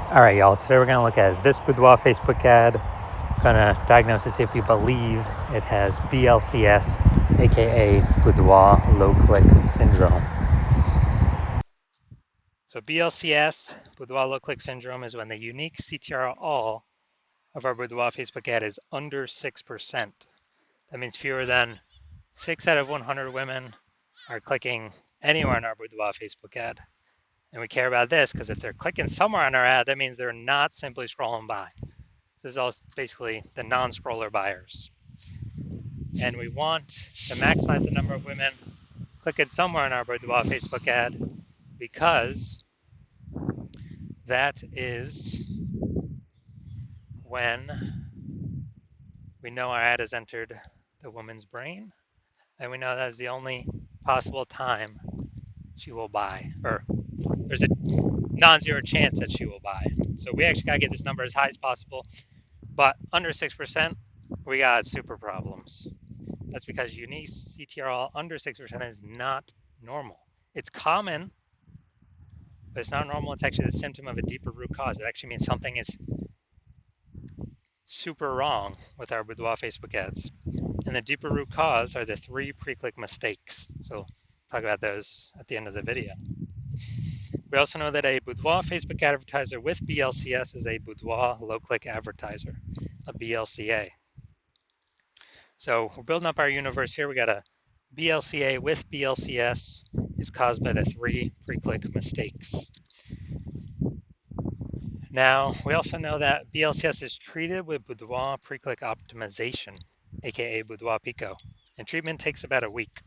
All right, y'all. Today we're going to look at this Boudoir Facebook ad. Going to diagnose it, see if we believe it has BLCS, aka Boudoir Low Click Syndrome. So BLCS, Boudoir Low Click Syndrome, is when the unique CTR all of our Boudoir Facebook ad is under 6%. That means fewer than 6 out of 100 women are clicking anywhere in our Boudoir Facebook ad. And we care about this because if they're clicking somewhere on our ad, that means they're not simply scrolling by. This is all basically the non-scroller buyers. And we want to maximize the number of women clicking somewhere in our Boudoir Facebook ad because that is when we know our ad has entered the woman's brain, and we know that is the only possible time she will buy, or there's a non-zero chance that she will buy. So we actually gotta get this number as high as possible, but under 6%, we got super problems. That's because unique CTRL under 6% is not normal. It's common, but it's not normal. It's actually the symptom of a deeper root cause. It actually means something is super wrong with our Boudoir Facebook ads. And the deeper root cause are the 3 pre-click mistakes. So talk about those at the end of the video. We also know that a Boudoir Facebook advertiser with BLCS is a Boudoir low-click advertiser, a BLCA. So we're building up our universe here. We got a BLCA with BLCS is caused by the 3 pre-click mistakes. Now, we also know that BLCS is treated with Boudoir pre-click optimization, aka Boudoir Pico, and treatment takes about a week.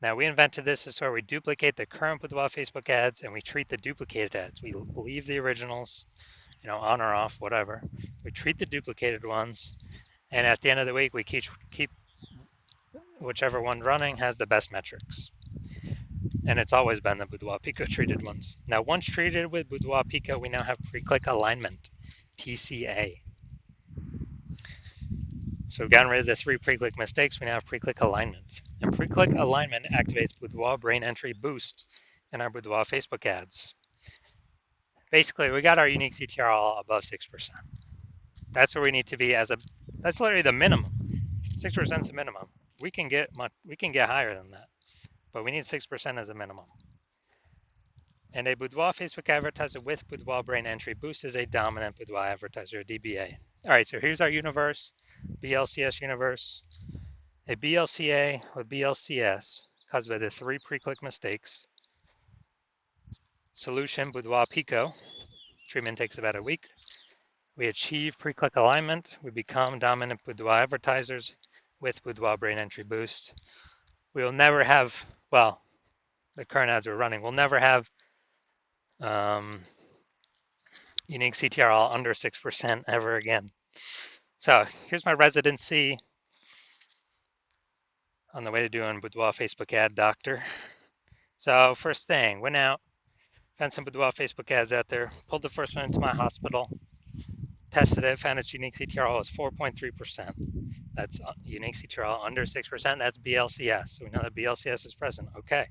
Now, we invented this is where we duplicate the current Boudoir Facebook ads and we treat the duplicated ads. We leave the originals, on or off, whatever. We treat the duplicated ones, and at the end of the week, we keep whichever one running has the best metrics. And it's always been the Boudoir Pico treated ones. Now, once treated with Boudoir Pico, we now have pre-click alignment, PCA. So we've gotten rid of the 3 pre-click mistakes. We now have pre-click alignment. And pre-click alignment activates Boudoir brain entry boost in our Boudoir Facebook ads. Basically, we got our unique CTR above 6%. That's where we need to be that's literally the minimum. 6% is the minimum. We can get higher than that, but we need 6% as a minimum. And a Boudoir Facebook advertiser with Boudoir brain entry boost is a dominant Boudoir advertiser, DBA. All right, so here's our universe, BLCS universe. A BLCA with BLCS caused by the 3 pre-click mistakes. Solution, Boudoir Pico. Treatment takes about a week. We achieve pre-click alignment. We become dominant Boudoir advertisers with Boudoir brain entry boost. We will never have, well, the current ads we're running, we'll never have unique CTRL under 6% ever again. So here's my residency on the way to doing Boudoir Facebook ad doctor. So first thing, went out, found some Boudoir Facebook ads out there, pulled the first one into my hospital, tested it, found its unique CTRL was 4.3%. That's unique CTRL under 6%, that's BLCS. So we know that BLCS is present, okay.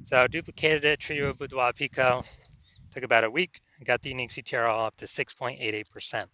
So duplicated it, treated with Boudoir Pico, took about a week, got the unique CTRL up to 6.88%.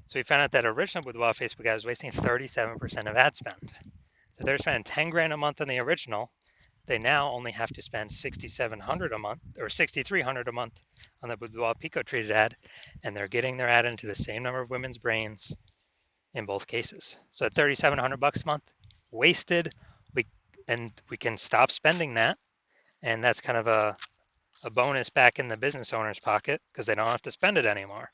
So we found out that original Boudoir Facebook ad was wasting 37% of ad spend. So they're spending 10 grand a month on the original. They now only have to spend 6,700 a month or 6,300 a month on the Boudoir Pico treated ad, and they're getting their ad into the same number of women's brains in both cases. So at 3,700 bucks a month, wasted. We can stop spending that, and that's kind of a bonus back in the business owner's pocket because they don't have to spend it anymore.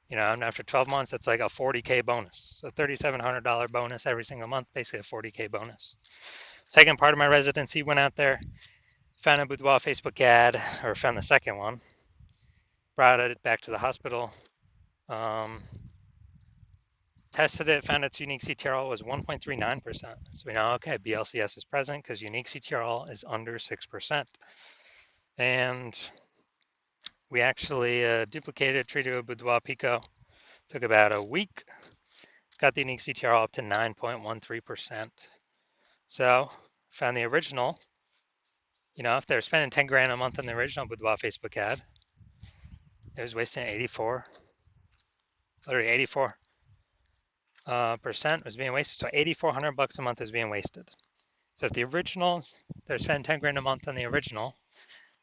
And after 12 months, that's like a 40K bonus. So $3,700 bonus every single month, basically a 40K bonus. Second part of my residency, went out there, found a Boudoir Facebook ad, or found the second one, brought it back to the hospital, tested it, found its unique CTRL was 1.39%. So we know, okay, BLCS is present because unique CTRL is under 6%. And we actually duplicated, treated with Boudoir Pico. Took about a week. Got the unique CTRL up to 9.13%. So found the original. If they're spending 10 grand a month on the original Boudoir Facebook ad, It was wasting 84, literally 84 percent was being wasted. So $8,400 a month is being wasted. So if the originals, they're spending 10 grand a month on the original,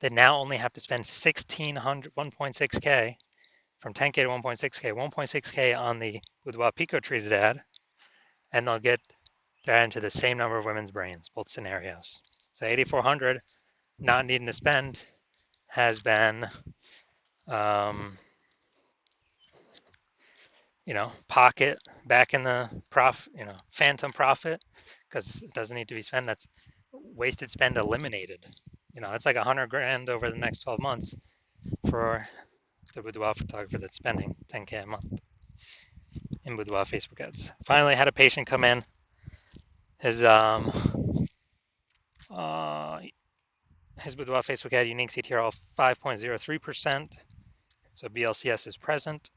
they now only have to spend 1.6K from 10K to 1.6K on the Boudoir Pico treated ad, and they'll get that into the same number of women's brains, both scenarios. So 8,400 not needing to spend has been, pocket back in the phantom profit, because it doesn't need to be spent. That's wasted spend eliminated. It's like 100 grand over the next 12 months for the Boudoir photographer that's spending 10K a month in Boudoir Facebook ads. Finally, had a patient come in. His Boudoir Facebook ad unique CTR 5.03%. So BLCS is present.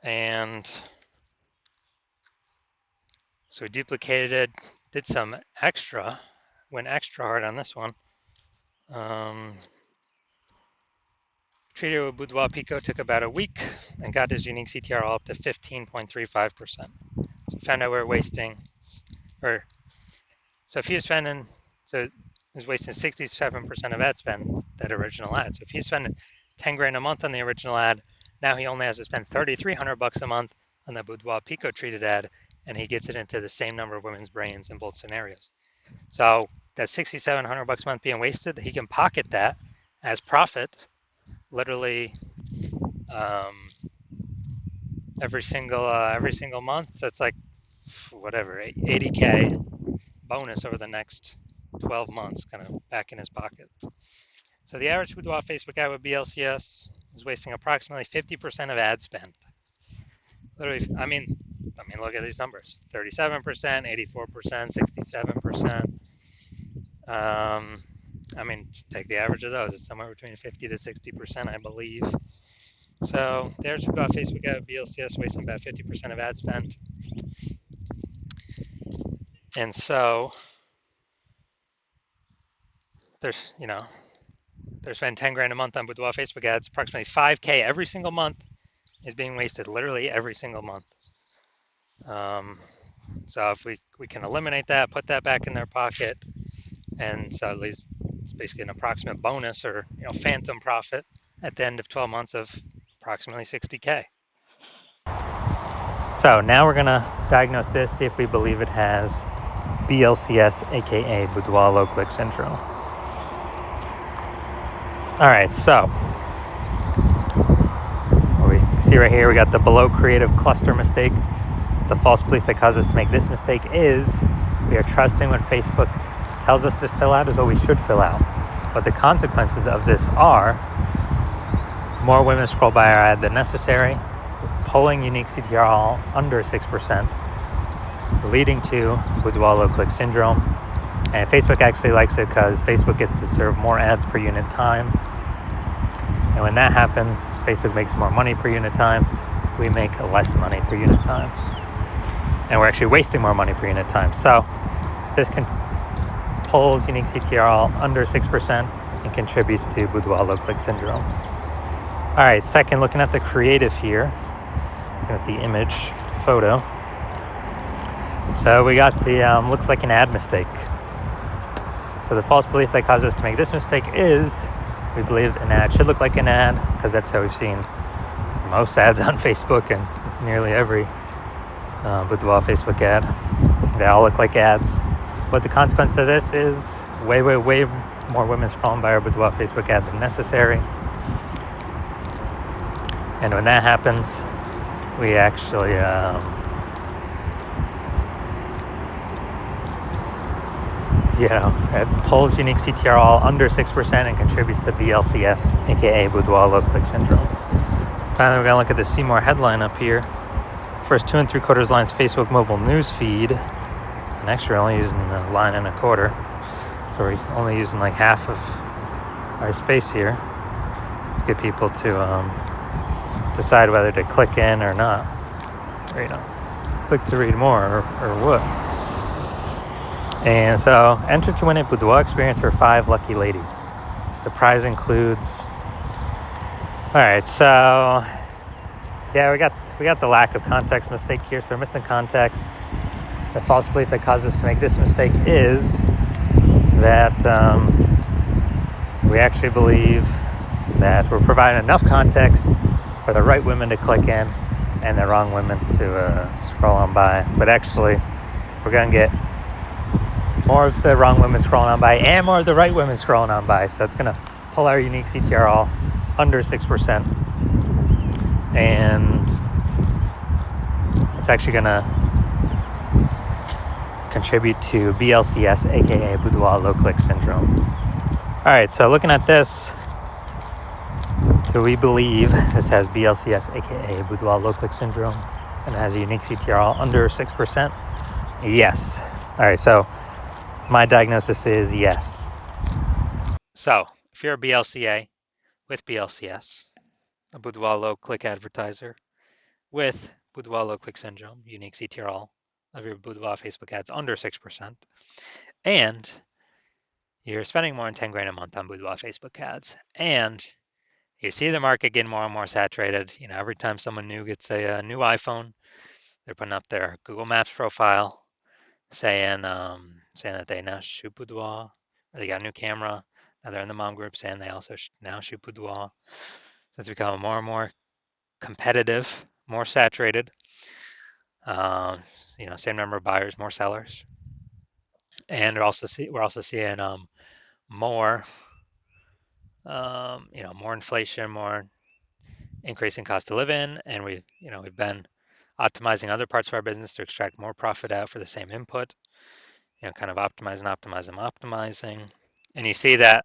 And so we duplicated it, did some extra, went extra hard on this one. Treated with Boudoir Pico, took about a week and got his unique CTR all up to 15.35%. So found out we were wasting, so if he was spending, so he was wasting 67% of ad spend, that original ad. So if he's spending 10 grand a month on the original ad, now he only has to spend $3,300 a month on the Boudoir Pico treated ad, and he gets it into the same number of women's brains in both scenarios. So that $6,700 a month being wasted, he can pocket that as profit, literally every single month. So it's like whatever, 80K bonus over the next 12 months, kind of back in his pocket. So the average Boudoir Facebook ad with BLCS is wasting approximately 50% of ad spend. Literally, I mean, look at these numbers: 37%, 84%, 67%. Just take the average of those. It's somewhere between 50 to 60%, I believe. So the average Boudoir Facebook ad with BLCS wasting about 50% of ad spend. And so they're spending 10 grand a month on Boudoir Facebook ads. Approximately 5K every single month is being wasted, literally every single month. So if we can eliminate that, put that back in their pocket, and so at least it's basically an approximate bonus or phantom profit at the end of 12 months of approximately 60K. So now we're gonna diagnose this, see if we believe it has BLCS, aka Boudoir low click syndrome. All right, so what we see right here, we got the below creative cluster mistake. The false belief that caused us to make this mistake is we are trusting what Facebook tells us to fill out is what we should fill out. But the consequences of this are more women scroll by our ad than necessary, pulling unique CTR all under 6%, leading to Boudoir low click syndrome. And Facebook actually likes it because Facebook gets to serve more ads per unit time. And when that happens, Facebook makes more money per unit time. We make less money per unit time. And we're actually wasting more money per unit time. So this pulls unique CTR all under 6% and contributes to Boudoir low click syndrome. All right, second, looking at the creative here, looking at the image photo. So we got the, looks like an ad mistake. So the false belief that caused us to make this mistake is we believe an ad should look like an ad, because that's how we've seen most ads on Facebook and nearly every Boudoir Facebook ad. They all look like ads. But the consequence of this is way more women scrolling by our Boudoir Facebook ad than necessary. And when that happens, we actually it pulls unique CTR all under 6% and contributes to BLCS, aka Boudoir low click syndrome. Finally, we're gonna look at the See More headline up here. First 2 3/4 lines Facebook mobile news feed, and actually we're only using a line and a quarter, so we're only using like half of our space here to get people to decide whether to click in or not, or click to read more or what. And so, enter to win a Boudoir experience for 5 lucky ladies. The prize includes. All right, so yeah, we got the lack of context mistake here. So we're missing context. The false belief that caused us to make this mistake is that we actually believe that we're providing enough context for the right women to click in and the wrong women to scroll on by. But actually, we're going to get more of the wrong women scrolling on by and more of the right women scrolling on by. So it's going to pull our unique CTR all under 6%. And it's actually going to contribute to BLCS, aka Boudoir low click syndrome. All right, so looking at this, do we believe this has BLCS, aka Boudoir low click syndrome, and it has a unique CTR under 6%? Yes. All right, so my diagnosis is yes. So if you're a BLCA with BLCS, a Boudoir low click advertiser with Boudoir low click syndrome, unique CTR of your Boudoir Facebook ads under 6%, and you're spending more than 10 grand a month on Boudoir Facebook ads, and you see the market getting more and more saturated. You know, every time someone new gets a new iPhone, they're putting up their Google Maps profile saying that they now shoot Boudoir, or they got a new camera. Now they're in the mom group saying they also now shoot Boudoir. It's becoming more and more competitive, more saturated. You know, same number of buyers, more sellers, and we're also seeing more, you know, more inflation, more increasing cost of living, and we've been optimizing other parts of our business to extract more profit out for the same input. You know, kind of optimizing, and you see that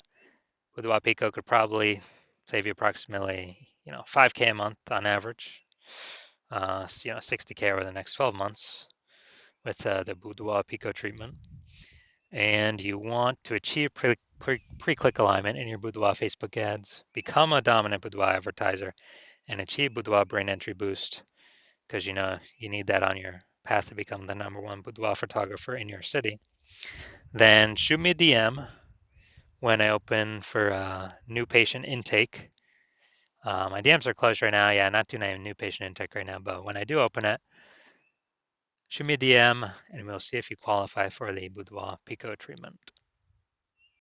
with Wapico could probably save you approximately 5K a month on average. 60K over the next 12 months with the Boudoir Pico treatment. And you want to achieve pre-click alignment in your Boudoir Facebook ads, become a dominant Boudoir advertiser, and achieve Boudoir brain entry boost, because you need that on your path to become the #1 boudoir photographer in your city. Then shoot me a DM when I open for new patient intake. My DMs are closed right now. Yeah, not doing any new patient intake right now, but when I do open it, shoot me a DM and we'll see if you qualify for the Boudoir Pico treatment.